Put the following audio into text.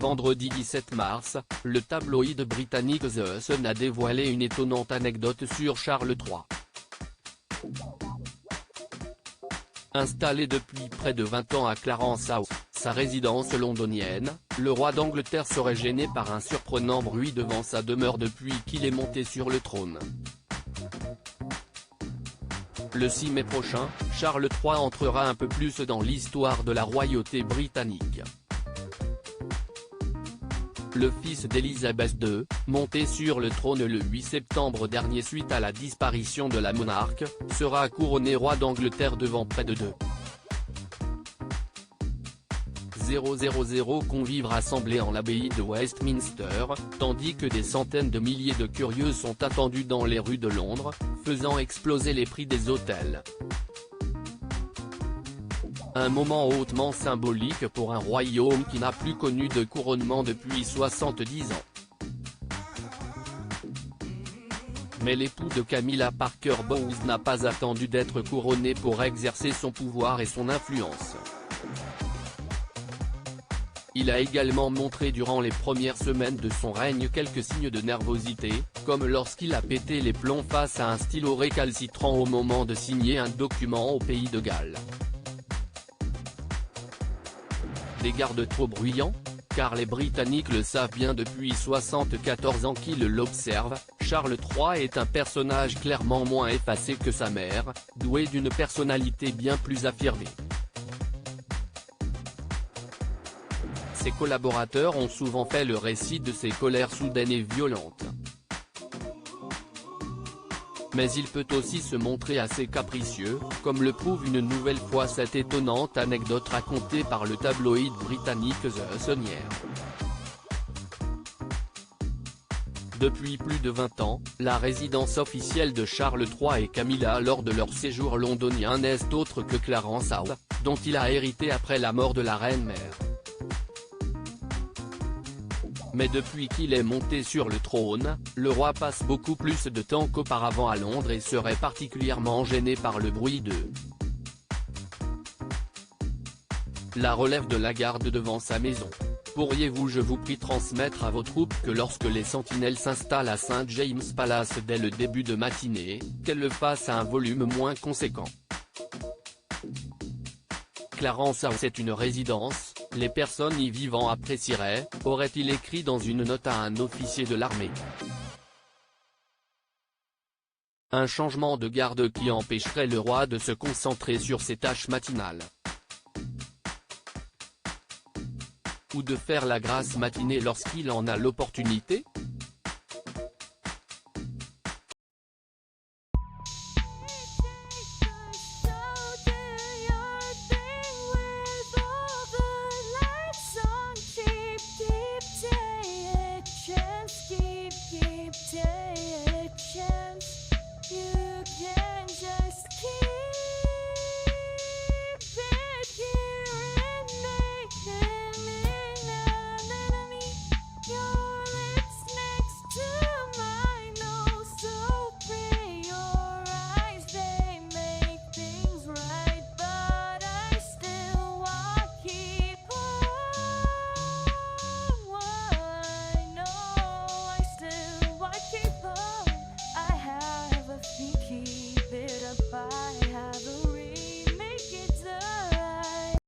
Vendredi 17 mars, le tabloïd britannique The Sun a dévoilé une étonnante anecdote sur Charles III. Installé depuis près de 20 ans à Clarence House, sa résidence londonienne, le roi d'Angleterre serait gêné par un surprenant bruit devant sa demeure depuis qu'il est monté sur le trône. Le 6 mai prochain, Charles III entrera un peu plus dans l'histoire de la royauté britannique. Le fils d'Élisabeth II, monté sur le trône le 8 septembre dernier suite à la disparition de la monarque, sera couronné roi d'Angleterre devant près de 200 convives rassemblés en l'abbaye de Westminster, tandis que des centaines de milliers de curieux sont attendus dans les rues de Londres, faisant exploser les prix des hôtels. Un moment hautement symbolique pour un royaume qui n'a plus connu de couronnement depuis 70 ans. Mais l'époux de Camilla Parker Bowles n'a pas attendu d'être couronné pour exercer son pouvoir et son influence. Il a également montré durant les premières semaines de son règne quelques signes de nervosité, comme lorsqu'il a pété les plombs face à un stylo récalcitrant au moment de signer un document au pays de Galles. Des gardes trop bruyants? Car les Britanniques le savent bien depuis 74 ans qu'ils l'observent, Charles III est un personnage clairement moins effacé que sa mère, doué d'une personnalité bien plus affirmée. Ses collaborateurs ont souvent fait le récit de ses colères soudaines et violentes. Mais il peut aussi se montrer assez capricieux, comme le prouve une nouvelle fois cette étonnante anecdote racontée par le tabloïd britannique The Sun hier. Depuis plus de 20 ans, la résidence officielle de Charles III et Camilla lors de leur séjour londonien n'est autre que Clarence House, dont il a hérité après la mort de la reine-mère. Mais depuis qu'il est monté sur le trône, le roi passe beaucoup plus de temps qu'auparavant à Londres et serait particulièrement gêné par le bruit de la relève de la garde devant sa maison. Pourriez-vous je vous prie transmettre à vos troupes que lorsque les sentinelles s'installent à St James Palace dès le début de matinée, qu'elles le fassent à un volume moins conséquent. Clarence House est une résidence, les personnes y vivant apprécieraient, aurait-il écrit dans une note à un officier de l'armée. Un changement de garde qui empêcherait le roi de se concentrer sur ses tâches matinales. Ou de faire la grasse matinée lorsqu'il en a l'opportunité?